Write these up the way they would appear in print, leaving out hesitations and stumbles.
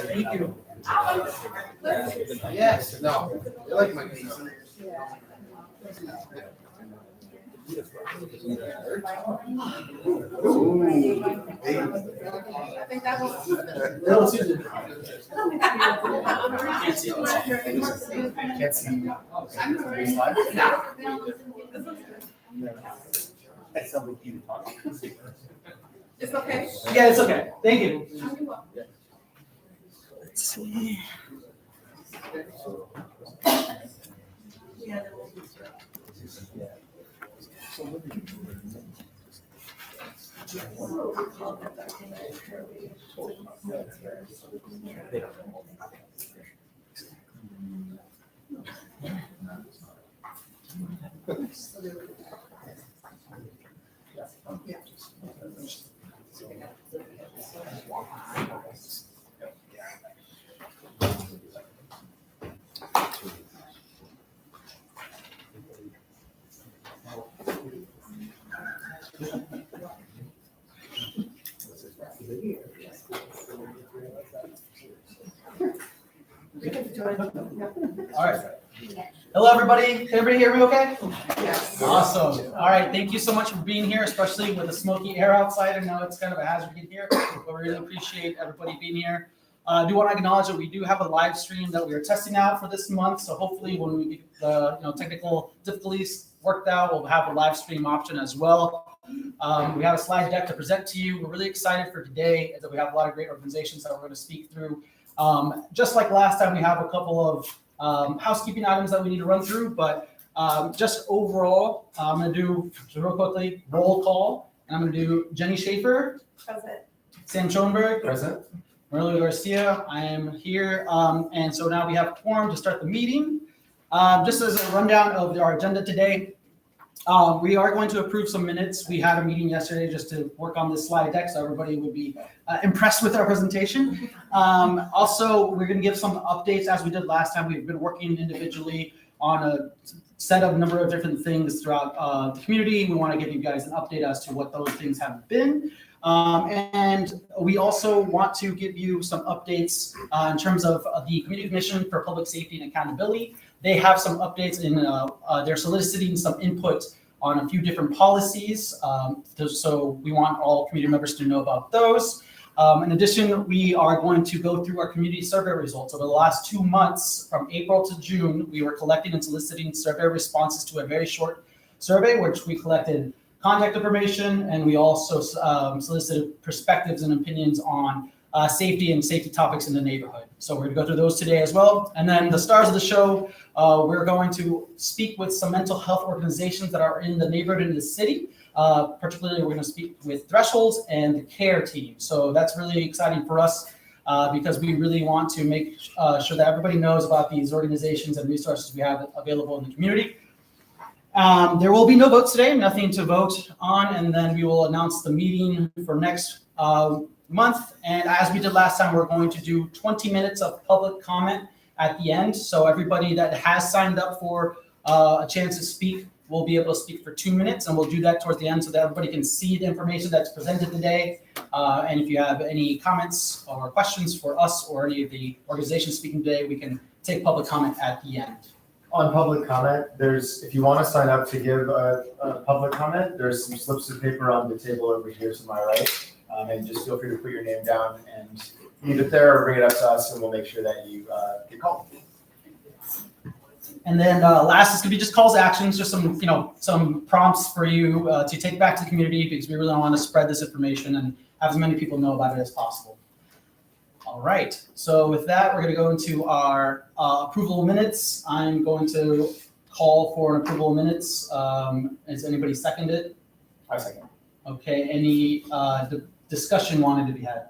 Thank you. Yes, no, I like my pizza. I think that was. Little Susan. Can't see. That's something you talk. It's okay. Yeah, it's okay. Thank you. Let's see. All right. Hello, everybody. Can everybody hear me okay? Yes. Awesome. All right. Thank you so much for being here, especially with the smoky air outside. I know it's kind of a hazard in here, but we really appreciate everybody being here. I do want to acknowledge that we do have a live stream that we are testing out for this month. So hopefully when we get the technical difficulties worked out, we'll have a live stream option as well. We have a slide deck to present to you. We're really excited for today that we have a lot of great organizations that we're going to speak through. Just like last time, we have a couple of housekeeping items that we need to run through, but just overall, I'm going to do real quickly roll call, and I'm going to do Jenny Schaefer, Present. Sam Schoenberg, Present. Marilyn Garcia. I am here, and so now we have quorum to start the meeting. Just as a rundown of our agenda today, we are going to approve some minutes. We had a meeting yesterday just to work on this slide deck so everybody would be impressed with our presentation. Also, we're going to give some updates as we did last time. We've been working individually on a set of number of different things throughout the community. We want to give you guys an update as to what those things have been. And we also want to give you some updates in terms of the Community Commission for Public Safety and Accountability. They have some updates in they're soliciting some input on a few different policies. So we want all community members to know about those. In addition, we are going to go through our community survey results. Over the last 2 months, from April to June, we were collecting and soliciting survey responses to a very short survey, which we collected contact information, and we also solicited perspectives and opinions on safety and safety topics in the neighborhood. So we're going to go through those today as well. And then the stars of the show, we're going to speak with some mental health organizations that are in the neighborhood and in the city. Particularly, we're going to speak with Thresholds and the CARE team. So that's really exciting for us because we really want to make sure that everybody knows about these organizations and resources we have available in the community. There will be no votes today, nothing to vote on, and then we will announce the meeting for next month. And as we did last time, we're going to do 20 minutes of public comment at the end. So everybody that has signed up for a chance to speak will be able to speak for 2 minutes, and we'll do that towards the end so that everybody can see the information that's presented today. And if you have any comments or questions for us or any of the organizations speaking today, we can take public comment at the end. On public comment, if you want to sign up to give a public comment, there's some slips of paper on the table over here to my right. And just feel free to put your name down and leave it there or bring it up to us, and we'll make sure that you get called. And then last is going to be just calls to actions, just some prompts for you to take back to the community, because we really want to spread this information and have as many people know about it as possible. All right. So with that, we're going to go into our approval of minutes. I'm going to call for an approval of minutes. Has anybody seconded? I second. Okay. Any discussion wanted to be had?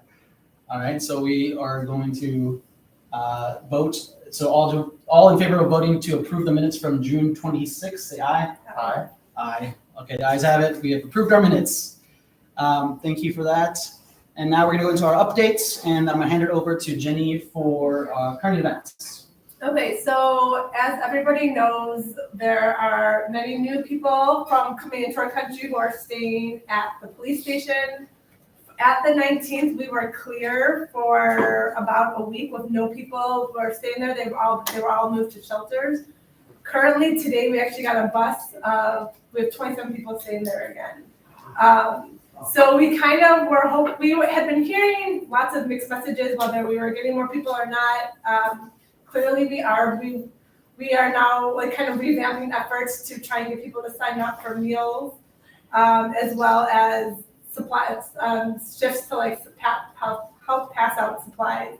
All right. So we are going to vote. So all in favor of voting to approve the minutes from June 26th, say aye. Aye. Aye. Okay, the ayes have it. We have approved our minutes. Thank you for that. And now we're gonna go into our updates, and I'm gonna hand it over to Jenny for current events. Okay, so as everybody knows, there are many new people from coming into our country who are staying at the police station. At the 19th, we were clear for about a week with no people who are staying there. They were all moved to shelters. Currently, today, we actually got a bus we have 27 people staying there again. So we kind of we had been hearing lots of mixed messages whether we were getting more people or not. Clearly we are now like kind of revamping efforts to try and get people to sign up for meals, as well as supplies, shifts to like help pass out supplies.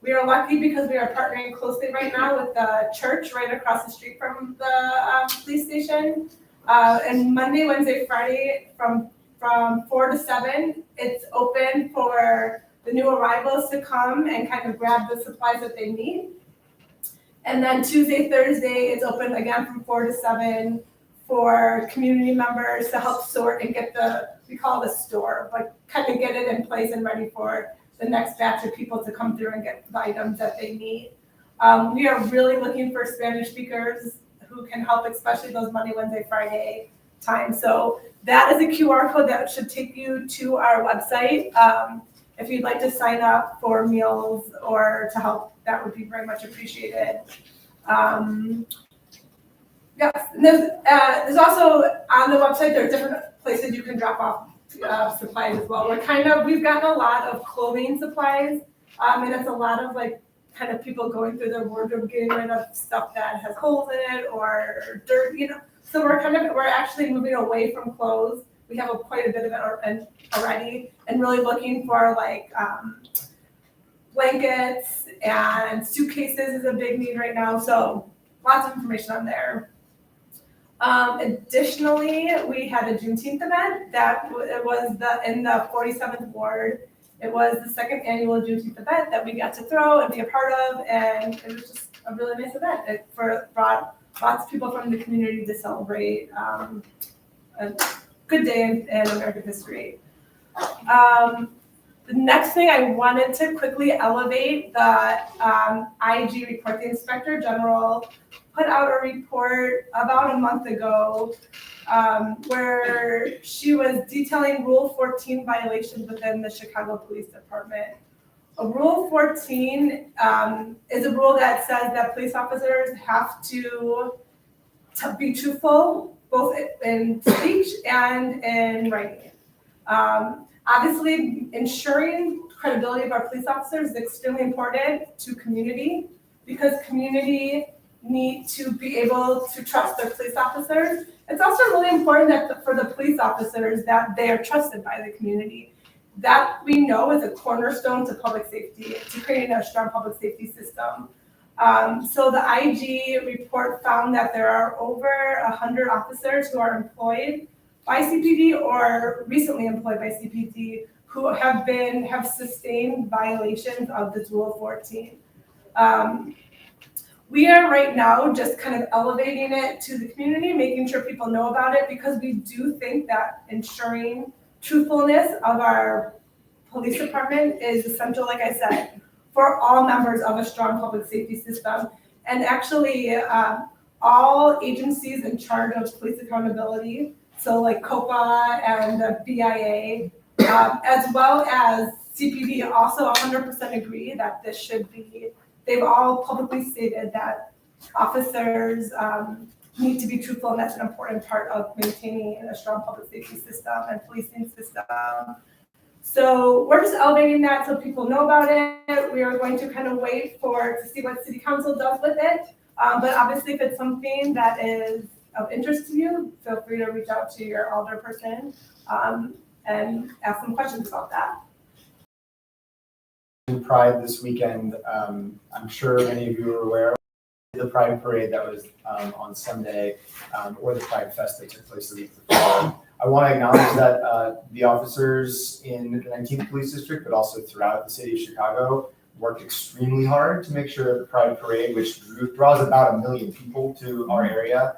We are lucky because we are partnering closely right now with the church right across the street from the police station. And Monday, Wednesday, Friday from 4 to 7, it's open for the new arrivals to come and kind of grab the supplies that they need. And then Tuesday, Thursday, it's open again from 4 to 7 for community members to help sort and get we call it a store, but kind of get it in place and ready for the next batch of people to come through and get the items that they need. We are really looking for Spanish speakers who can help, especially those Monday, Wednesday, Friday times. So that is a QR code that should take you to our website. If you'd like to sign up for meals or to help, that would be very much appreciated. Yes, and there's also on the website, there are different places you can drop off supplies as well. We've gotten a lot of clothing supplies, and it's a lot of like kind of people going through their wardrobe, getting rid of stuff that has holes in it or dirt, So we're actually moving away from clothes. We have quite a bit of it already, and really looking for like blankets and suitcases is a big need right now. So lots of information on there. Additionally, we had a Juneteenth event that it was in the 47th ward. It was the second annual Juneteenth event that we got to throw and be a part of, and it was just a really nice event. It brought lots of people from the community to celebrate a good day in American history. The next thing I wanted to quickly elevate, the IG report. The Inspector General put out a report about a month ago where she was detailing Rule 14 violations within the Chicago Police Department. Rule 14 is a rule that says that police officers have to be truthful, both in speech and in writing. Obviously, ensuring credibility of our police officers is extremely important to community because community need to be able to trust their police officers. It's also really important that for the police officers that they are trusted by the community. That we know is a cornerstone to public safety, to creating a strong public safety system. So the IG report found that there are over 100 officers who are employed by CPD or recently employed by CPD who have sustained violations of this Rule 14. We are right now just kind of elevating it to the community, making sure people know about it, because we do think that ensuring truthfulness of our police department is essential, like I said, for all members of a strong public safety system. And actually, all agencies in charge of police accountability, so like COPA and the BIA, as well as CPD, also 100% agree that this should be, they've all publicly stated that officers need to be truthful, and that's an important part of maintaining a strong public safety system and policing system. So we're just elevating that so people know about it. We are going to kind of wait to see what City Council does with it. But obviously, if it's something that is of interest to you, feel free to reach out to your alderperson and ask some questions about that. Pride this weekend, I'm sure many of you are aware of the Pride Parade that was on Sunday, or the Pride Fest that took place the week before. I want to acknowledge that the officers in the 19th Police District, but also throughout the city of Chicago, worked extremely hard to make sure that the Pride Parade, which draws about 1 million people to our area,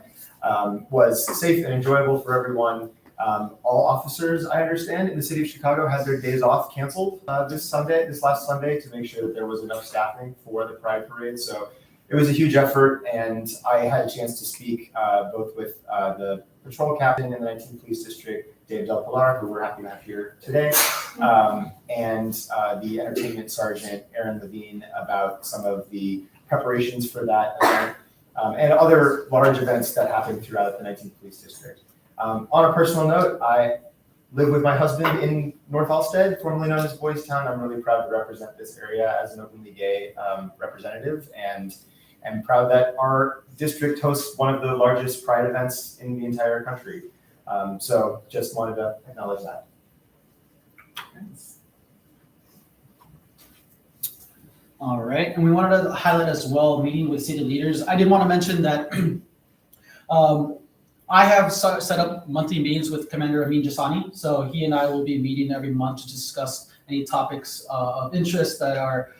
was safe and enjoyable for everyone. All officers, I understand, in the city of Chicago had their days off canceled this last Sunday, to make sure that there was enough staffing for the Pride Parade. So it was a huge effort, and I had a chance to speak both with the patrol captain in the 19th Police District, Dave Del Pilar, who we're happy to have here today, and the entertainment sergeant, Aaron Levine, about some of the preparations for that event, and other large events that happen throughout the 19th Police District. On a personal note, I live with my husband in North Halsted, formerly known as Boys Town. I'm really proud to represent this area as an openly gay representative, and I'm proud that our district hosts one of the largest Pride events in the entire country. So just wanted to acknowledge that. All right, and we wanted to highlight as well, meeting with city leaders. I did want to mention that I have set up monthly meetings with Commander Amin Jasani. So he and I will be meeting every month to discuss any topics of interest that are,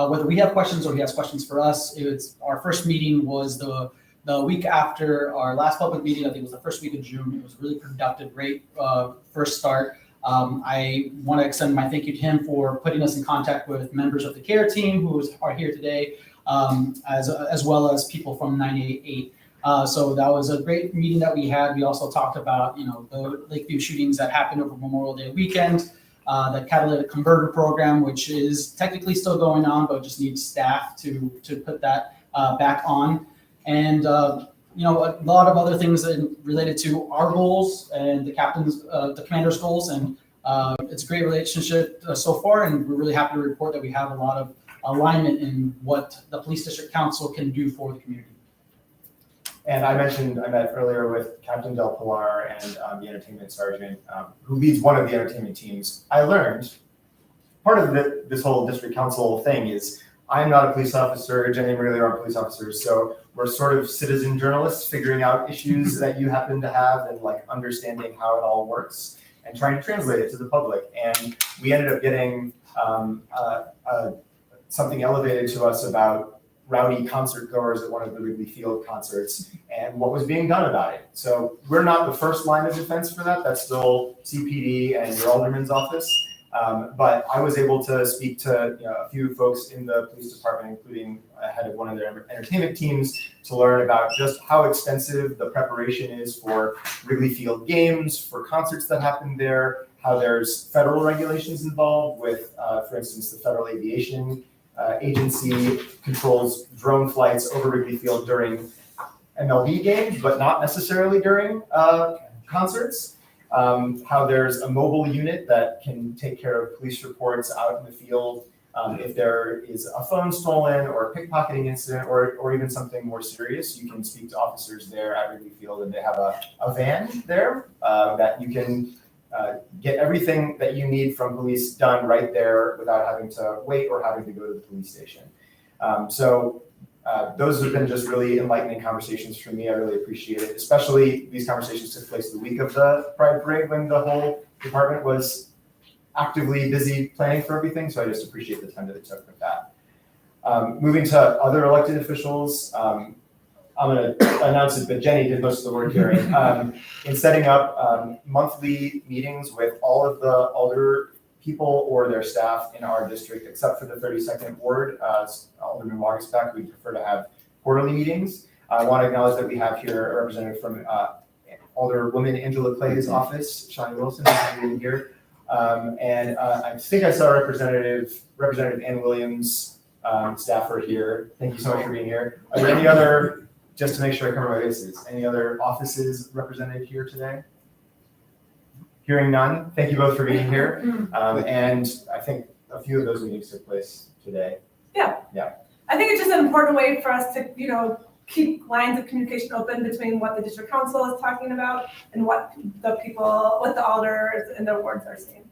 whether we have questions or he has questions for us. Our first meeting was the week after our last public meeting. I think it was the first week of June. It was really productive, great first start. I want to extend my thank you to him for putting us in contact with members of the CARE team who are here today, as well as people from 988. So that was a great meeting that we had. We also talked about, the Lakeview shootings that happened over Memorial Day weekend, the catalytic converter program, which is technically still going on, but just needs staff to put that back on. And, a lot of other things related to our goals and the commander's goals. And it's a great relationship so far. And we're really happy to report that we have a lot of alignment in what the Police District Council can do for the community. And I met earlier with Captain Del Pilar and the entertainment sergeant, who leads one of the entertainment teams. I learned part of this whole district council thing is I'm not a police officer, Jenny and Maria aren't police officers, so we're sort of citizen journalists figuring out issues that you happen to have and like understanding how it all works and trying to translate it to the public. And we ended up getting something elevated to us about rowdy concert goers at one of the Wrigley Field concerts and what was being done about it. So we're not the first line of defense for that. That's still CPD and your alderman's office. But I was able to speak to a few folks in the police department, including head of one of their entertainment teams, to learn about just how extensive the preparation is for Wrigley Field games, for concerts that happen there, how there's federal regulations involved with, for instance, the Federal Aviation Agency controls drone flights over Wrigley Field during MLB games, but not necessarily during concerts. How there's a mobile unit that can take care of police reports out in the field if there is a phone stolen or a pickpocketing incident or even something more serious. You can speak to officers there at Wrigley Field, and they have a van there that you can get everything that you need from police done right there without having to wait or having to go to the police station. Those have been just really enlightening conversations for me. I really appreciate it. Especially these conversations took place the week of the Pride Parade when the whole department was actively busy planning for everything. So I just appreciate the time that it took with that. Moving to other elected officials, I'm going to announce it, but Jenny did most of the work here. In setting up monthly meetings with all of the alder people or their staff in our district, except for the 32nd Ward, Alderman Wagesback, we prefer to have quarterly meetings. I want to acknowledge that we have here a representative from Alderwoman Angela Clay's office, Shawnee Wilson, who's here. And I think I saw Representative Ann Williams, staffer here. Thank you so much for being here. Are there any other, just to make sure I cover my bases, any other offices represented here today? Hearing none, thank you both for being here. And I think a few of those meetings took place today. Yeah. I think it's just an important way for us to, keep lines of communication open between what the district council is talking about and what the alders and their wards are saying.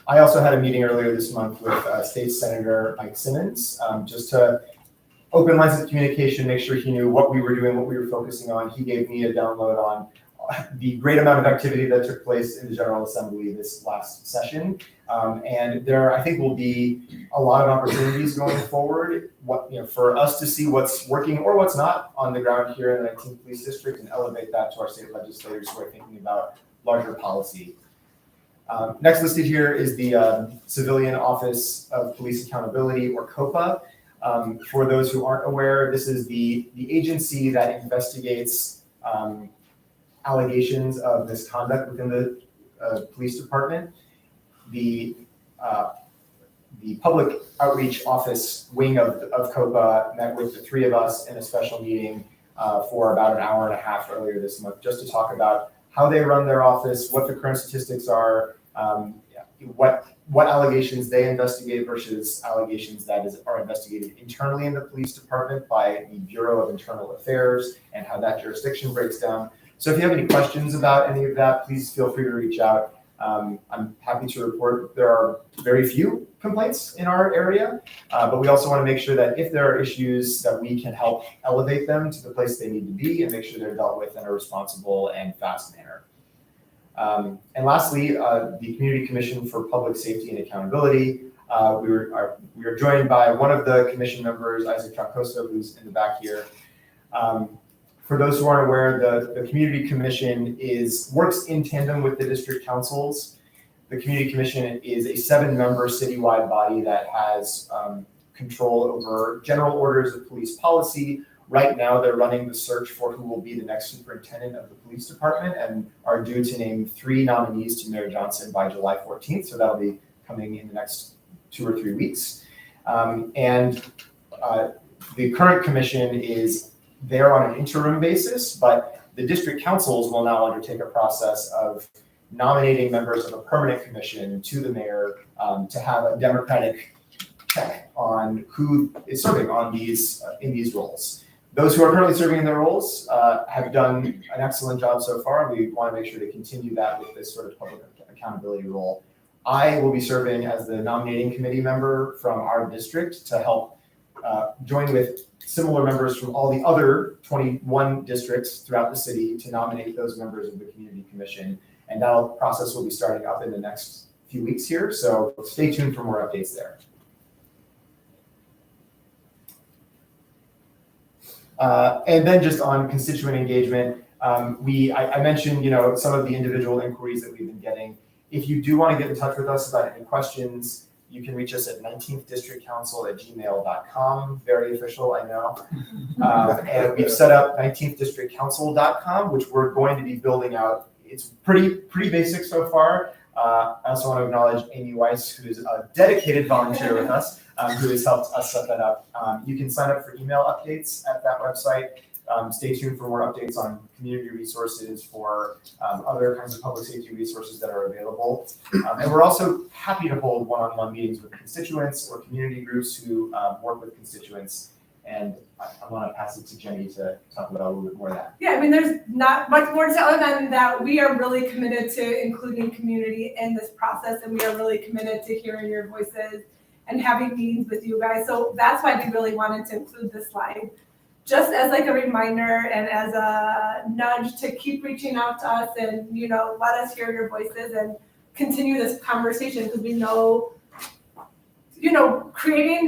I also had a meeting earlier this month with State Senator Mike Simmons, just to open lines of communication, make sure he knew what we were doing, what we were focusing on. He gave me a download on the great amount of activity that took place in the General Assembly this last session. And there, I think, will be a lot of opportunities going forward, for us to see what's working or what's not on the ground here in the 19th Police District and elevate that to our state legislators who are thinking about larger policy. Next listed here is the Civilian Office of Police Accountability, or COPA. For those who aren't aware, this is the agency that investigates allegations of misconduct within the police department. The Public Outreach Office wing of COPA met with the three of us in a special meeting for about an hour and a half earlier this month, just to talk about how they run their office, what the current statistics are, what allegations they investigate versus allegations that are investigated internally in the police department by the Bureau of Internal Affairs, and how that jurisdiction breaks down. So if you have any questions about any of that, please feel free to reach out. I'm happy to report there are very few complaints in our area, but we also want to make sure that if there are issues, that we can help elevate them to the place they need to be and make sure they're dealt with in a responsible and fast manner. And lastly, the Community Commission for Public Safety and Accountability. We are joined by one of the commission members, Isaac Troncoso, who's in the back here. For those who aren't aware, the Community Commission works in tandem with the district councils. The Community Commission is a 7-member citywide body that has control over general orders of police policy. Right now, they're running the search for who will be the next superintendent of the police department and are due to name 3 nominees to Mayor Johnson by July 14th. So that'll be coming in the next 2 or 3 weeks. The current commission is there on an interim basis, but the district councils will now undertake a process of nominating members of a permanent commission to the mayor to have a democratic check on who is serving on in these roles. Those who are currently serving in their roles have done an excellent job so far, and we want to make sure to continue that with this sort of public accountability role. I will be serving as the nominating committee member from our district to help join with similar members from all the other 21 districts throughout the city to nominate those members of the Community Commission. And that process will be starting up in the next few weeks here, so stay tuned for more updates there. And then just on constituent engagement, I mentioned, some of the individual inquiries that we've been getting. If you do want to get in touch with us about any questions, you can reach us at 19thdistrictcouncil@gmail.com. Very official, I know. And we've set up 19thdistrictcouncil.com, which we're going to be building out. It's pretty basic so far. I also want to acknowledge Amy Weiss, who is a dedicated volunteer with us, who has helped us set that up. You can sign up for email updates at that website. Stay tuned for more updates on community resources, for other kinds of public safety resources that are available. And we're also happy to hold one-on-one meetings with constituents or community groups who work with constituents. And I want to pass it to Jenny to talk about a little bit more of that. Yeah, I mean, there's not much more to say other than that we are really committed to including community in this process, and we are really committed to hearing your voices and having meetings with you guys. So that's why we really wanted to include this slide, just as like a reminder and as a nudge to keep reaching out to us and, let us hear your voices and continue this conversation, because we know, creating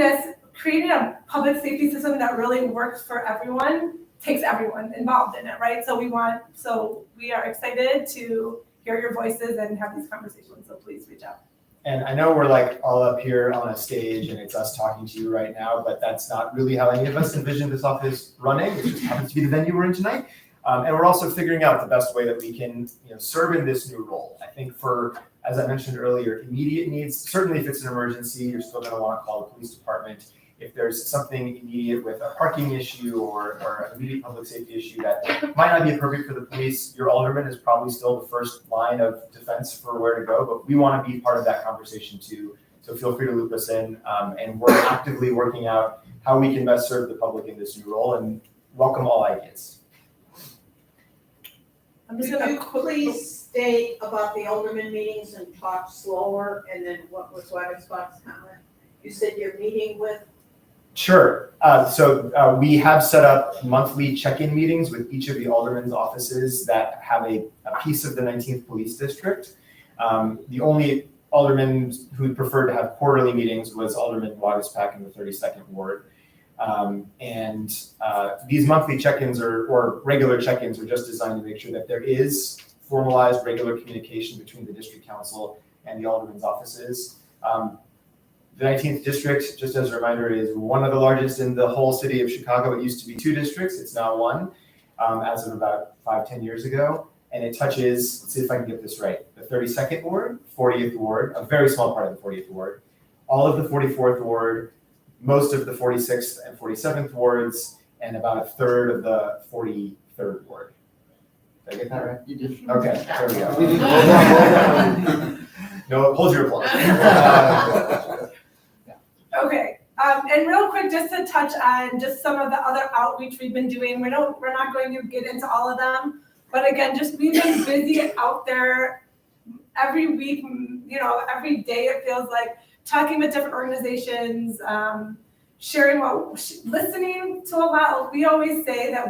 a public safety system that really works for everyone takes everyone involved in it, right? So we are excited to hear your voices and have these conversations. So please reach out. And I know we're like all up here on a stage and it's us talking to you right now, but that's not really how any of us envisioned this office running. It just happens to be the venue we're in tonight. And we're also figuring out the best way that we can serve in this new role. I think as I mentioned earlier, immediate needs, certainly if it's an emergency, you're still going to want to call the police department. If there's something immediate with a parking issue or an immediate public safety issue that might not be appropriate for the police, your alderman is probably still the first line of defense for where to go, but we want to be part of that conversation too. So feel free to loop us in, and we're actively working out how we can best serve the public in this new role, and welcome all ideas. I'm just Could gonna you please state about the alderman meetings and talk slower, and then what was Scott's comment? You said you're meeting with? Sure. So we have set up monthly check-in meetings with each of the aldermen's offices that have a piece of the 19th Police District. The only alderman who preferred to have quarterly meetings was Alderman Wagaspack in the 32nd Ward. These monthly check-ins or regular check-ins are just designed to make sure that there is formalized regular communication between the district council and the alderman's offices. The 19th district, just as a reminder, is one of the largest in the whole city of Chicago. It used to be 2 districts, it's now 1, as of about 5-10 years ago. And it touches, let's see if I can get this right, the 32nd ward, 40th ward, a very small part of the 40th ward, all of the 44th ward, most of the 46th and 47th wards, and about a third of the 43rd ward. Did I get that right? You did. Okay, there we go. No, hold your applause. Okay, and real quick, just to touch on just some of the other outreach we've been doing. We're not going to get into all of them, but again, just we've been busy out there every week, every day it feels like, talking with different organizations, sharing listening to a lot. We always say that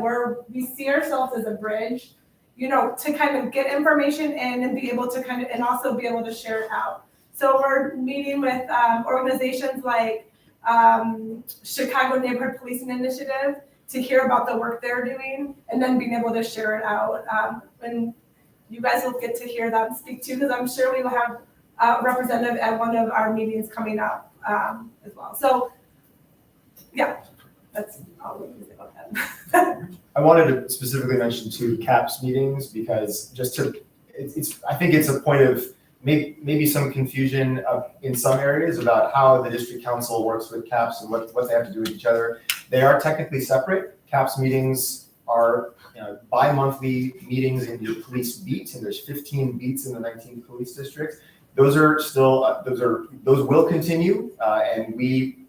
we see ourselves as a bridge, to kind of get information in and be able to and also be able to share it out. So we're meeting with organizations like Chicago Neighborhood Policing Initiative to hear about the work they're doing and then being able to share it out. And you guys will get to hear them speak too, because I'm sure we will have a representative at one of our meetings coming up as well. So yeah, that's all we can say about that. I wanted to specifically mention 2 CAPS meetings because I think it's a point of maybe some confusion in some areas about how the district council works with CAPS and what they have to do with each other. They are technically separate. CAPS meetings are bi-monthly meetings in your police beat, and there's 15 beats in the 19th police district. Those are still, those will continue, and we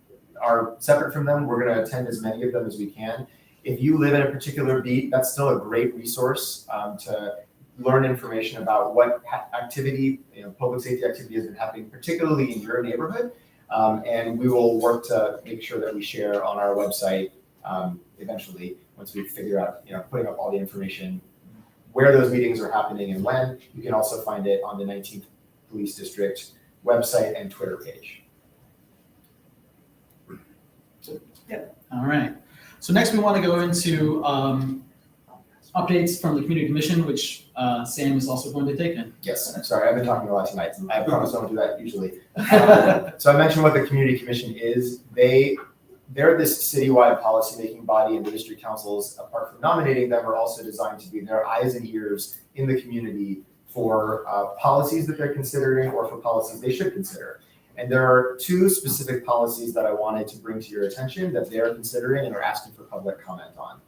are separate from them. We're going to attend as many of them as we can. If you live in a particular beat, that's still a great resource to learn information about what activity, public safety activity has been happening, particularly in your neighborhood. And we will work to make sure that we share on our website eventually, once we figure out, putting up all the information, where those meetings are happening and when. You can also find it on the 19th Police District website and Twitter page. All right. So next we want to go into updates from the Community Commission, which Sam is also going to take in. Yes, I'm sorry, I've been talking a lot tonight. I promise I don't do that usually. So I mentioned what the Community Commission is. They're this citywide policymaking body, and the district councils, apart from nominating them, are also designed to be their eyes and ears in the community for policies that they're considering or for policies they should consider. And there are 2 specific policies that I wanted to bring to your attention that they're considering and are asking for public comment on.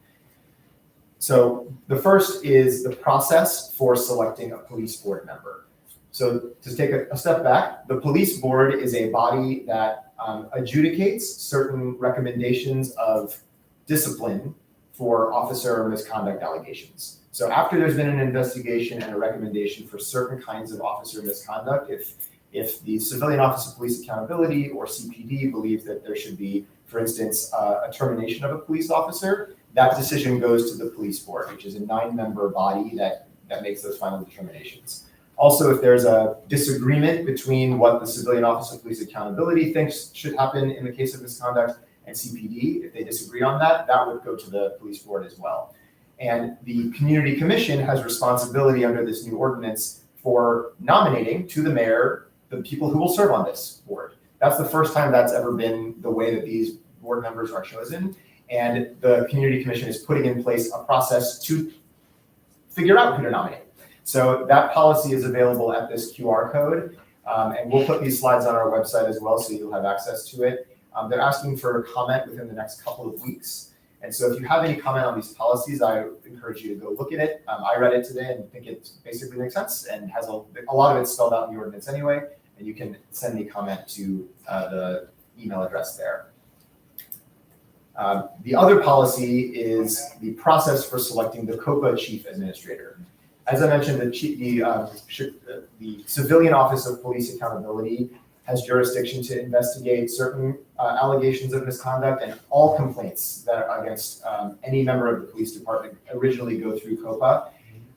So the first is the process for selecting a police board member. So to take a step back, the police board is a body that adjudicates certain recommendations of discipline for officer misconduct allegations. So after there's been an investigation and a recommendation for certain kinds of officer misconduct, if the Civilian Office of Police Accountability or CPD believes that there should be, for instance, a termination of a police officer, that decision goes to the police board, which is a 9-member body that makes those final determinations. Also, if there's a disagreement between what the Civilian Office of Police Accountability thinks should happen in the case of misconduct and CPD, if they disagree on that, that would go to the police board as well. And the Community Commission has responsibility under this new ordinance for nominating to the mayor the people who will serve on this board. That's the first time that's ever been the way that these board members are chosen. And the Community Commission is putting in place a process to figure out who to nominate. So that policy is available at this QR code. And we'll put these slides on our website as well, so you'll have access to it. They're asking for a comment within the next couple of weeks. And so if you have any comment on these policies, I encourage you to go look at it. I read it today and think it basically makes sense and has a lot of it spelled out in the ordinance anyway. And you can send me comment to the email address there. The other policy is the process for selecting the COPA chief administrator. As I mentioned, the Civilian Office of Police Accountability has jurisdiction to investigate certain allegations of misconduct, and all complaints that are against any member of the police department originally go through COPA.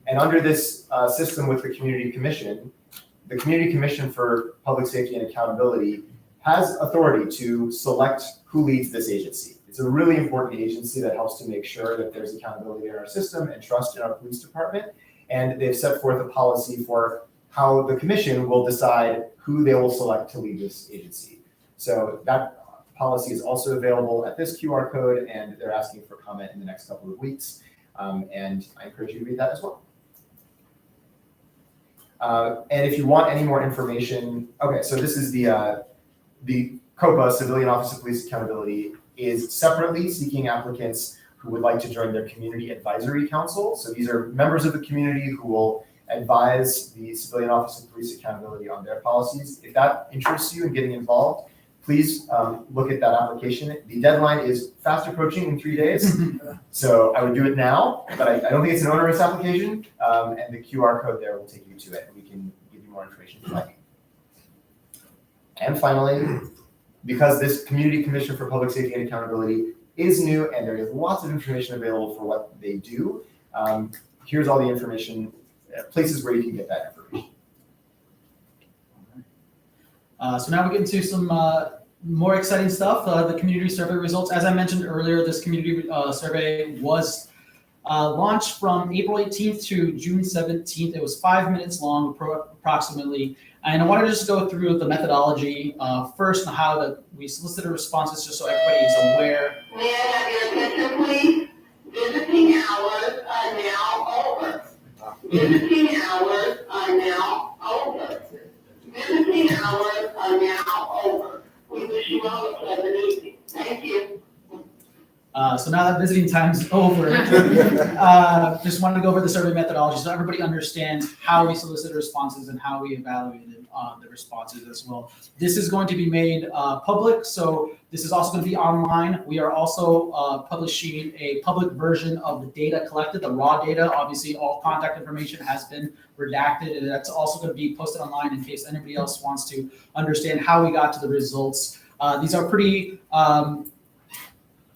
And under this system with the Community Commission for Public Safety and Accountability has authority to select who leads this agency. It's a really important agency that helps to make sure that there's accountability in our system and trust in our police department. and they've set forth a policy for how the commission will decide who they will select to lead this agency. So that policy is also available at this QR code, and they're asking for comment in the next couple of weeks. And I encourage you to read that as well. And if you want any more information, okay, so this is the COPA, Civilian Office of Police Accountability, is separately seeking applicants who would like to join their Community Advisory Council. So these are members of the community who will advise the Civilian Office of Police Accountability on their policies. If that interests you in getting involved, please look at that application. The deadline is fast approaching in 3 days. So I would do it now, but I don't think it's an onerous application. And the QR code there will take you to it, and we can give you more information if you like. And finally, because this Community Commission for Public Safety and Accountability is new and there is lots of information available for what they do, here's all the information, places where you can get that information. So now we get into some more exciting stuff, the community survey results. As I mentioned earlier, this community survey was launched from April 18th to June 17th. It was 5 minutes long, approximately. And I wanted to just go through the methodology first and how we solicited responses, just so everybody is aware. May I have your attention, please? Visiting hours are now over. Visiting hours are now over. Visiting hours are now over. We wish you all a pleasant evening. Thank you. So now that visiting time's over, just wanted to go over the survey methodology so everybody understands how we solicited responses and how we evaluated the responses as well. This is going to be made public, so this is also going to be online. We are also publishing a public version of the data collected, the raw data. Obviously, all contact information has been redacted, and that's also going to be posted online in case anybody else wants to understand how we got to the results. These are pretty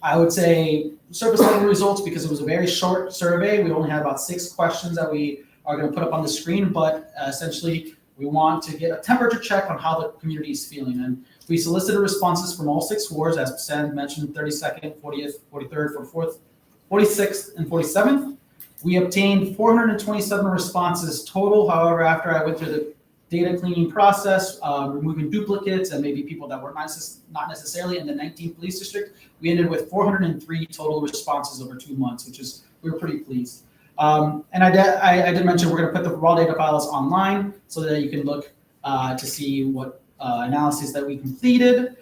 I would say surface level results because it was a very short survey. We only had about 6 questions that we are going to put up on the screen, but essentially we want to get a temperature check on how the community is feeling. And we solicited responses from all 6 wards, as Sam mentioned, 32nd, 40th, 43rd, 44th, 46th, and 47th. We obtained 427 responses total. However, after I went through the data cleaning process, removing duplicates and maybe people that were not necessarily in the 19th police district, we ended with 403 total responses over 2 months, which is, we were pretty pleased. And I did mention we're going to put the raw data files online so that you can look to see what analysis that we completed.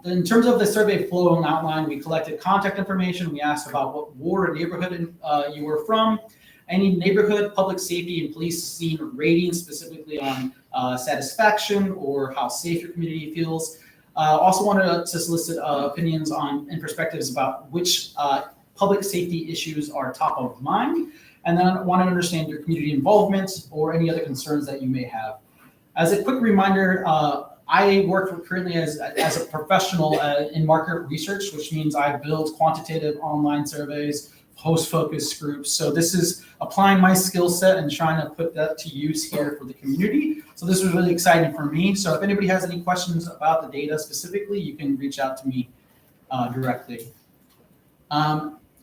In terms of the survey flow and outline, we collected contact information. We asked about what ward or neighborhood you were from, any neighborhood, public safety, and police scene ratings, specifically on satisfaction or how safe your community feels. Also wanted to solicit opinions on and perspectives about which public safety issues are top of mind, and then I want to understand your community involvement or any other concerns that you may have. As a quick reminder, I work currently as a professional in market research, which means I build quantitative online surveys, host focus groups. So this is applying my skill set and trying to put that to use here for the community. So this was really exciting for me. So if anybody has any questions about the data specifically, you can reach out to me directly.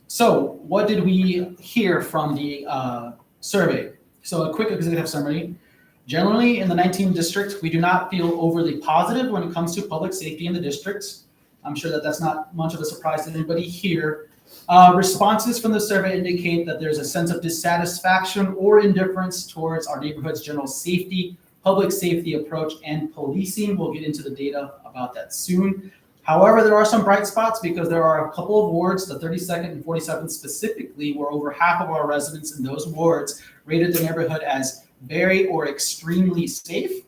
So what did we hear from the survey? So a quick executive summary. Generally, in the 19th district, we do not feel overly positive when it comes to public safety in the district. I'm sure that that's not much of a surprise to anybody here. Responses from the survey indicate that there's a sense of dissatisfaction or indifference towards our neighborhood's general safety, public safety approach, and policing. We'll get into the data about that soon. However, there are some bright spots because there are a couple of wards, the 32nd and 47th specifically, where over half of our residents in those wards rated the neighborhood as very or extremely safe.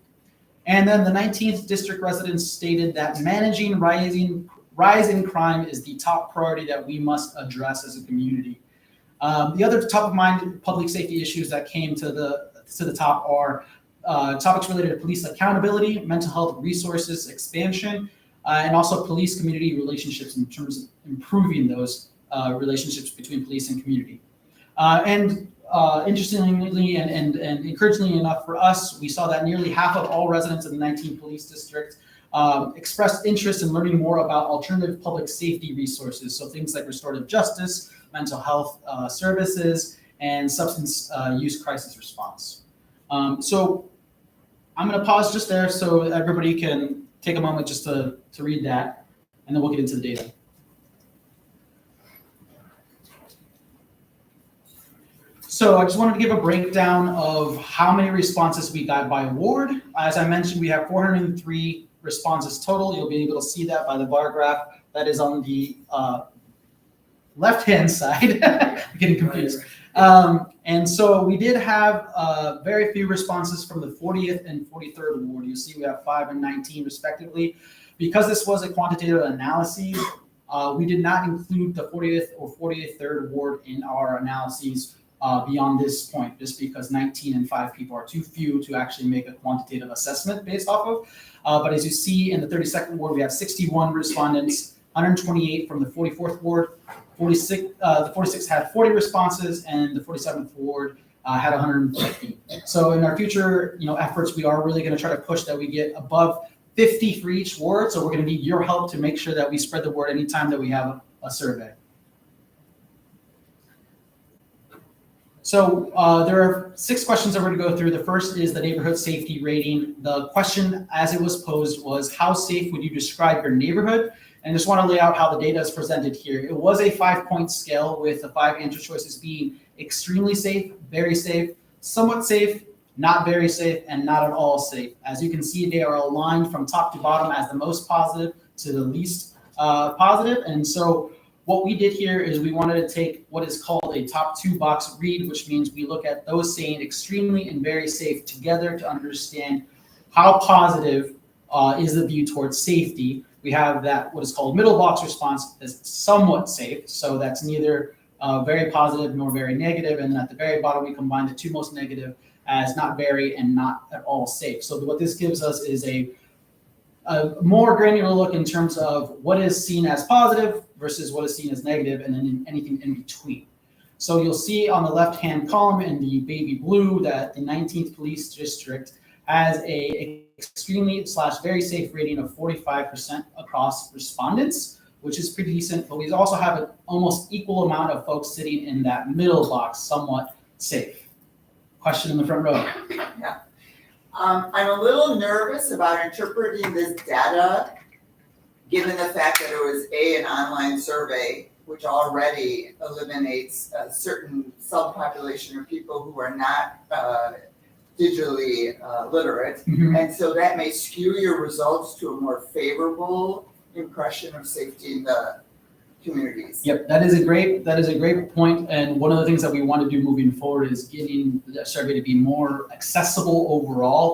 And then the 19th district residents stated that managing rise in crime is the top priority that we must address as a community. The other top of mind public safety issues that came to the top are topics related to police accountability, mental health resources expansion, and also police community relationships in terms of improving those relationships between police and community. Interestingly and encouragingly enough for us, we saw that nearly half of all residents in the 19th police district expressed interest in learning more about alternative public safety resources. So things like restorative justice, mental health services, and substance use crisis response. So I'm going to pause just there so everybody can take a moment just to read that, and then we'll get into the data. So I just wanted to give a breakdown of how many responses we got by ward. As I mentioned, we have 403 responses total. You'll be able to see that by the bar graph that is on the left-hand side. I'm getting confused. And so we did have very few responses from the 40th and 43rd ward. You see we have 5 and 19 respectively. Because this was a quantitative analysis, we did not include the 40th or 43rd ward in our analyses beyond this point, just because 19 and 5 people are too few to actually make a quantitative assessment based off of. But as you see in the 32nd ward, we have 61 respondents, 128 from the 44th ward. The 46th had 40 responses, and the 47th ward had 150. So in our future, efforts, we are really going to try to push that we get above 50 for each ward. So we're going to need your help to make sure that we spread the word anytime that we have a survey. So there are 6 questions that we're going to go through. The first is the neighborhood safety rating. The question as it was posed was, how safe would you describe your neighborhood? And I just want to lay out how the data is presented here. It was a 5-point scale with the 5 answer choices being extremely safe, very safe, somewhat safe, not very safe, and not at all safe. As you can see, they are aligned from top to bottom as the most positive to the least positive. And so what we did here is we wanted to take what is called a top 2 box read, which means we look at those saying extremely and very safe together to understand how positive is the view towards safety. We have that what is called middle box response as somewhat safe. So that's neither very positive nor very negative. And then at the very bottom, we combine the 2 most negative as not very and not at all safe. So what this gives us is a more granular look in terms of what is seen as positive versus what is seen as negative, and then anything in between. So you'll see on the left-hand column in the baby blue that the 19th Police District has a extremely / very safe rating of 45% across respondents, which is pretty decent, but we also have an almost equal amount of folks sitting in that middle box, somewhat safe. Question in the front row. I'm a little nervous about interpreting this data, given the fact that it was an online survey, which already eliminates a certain subpopulation of people who are not digitally literate. Mm-hmm. And so that may skew your results to a more favorable impression of safety in the communities. Yep, that is a great point. And one of the things that we want to do moving forward is getting the survey to be more accessible overall.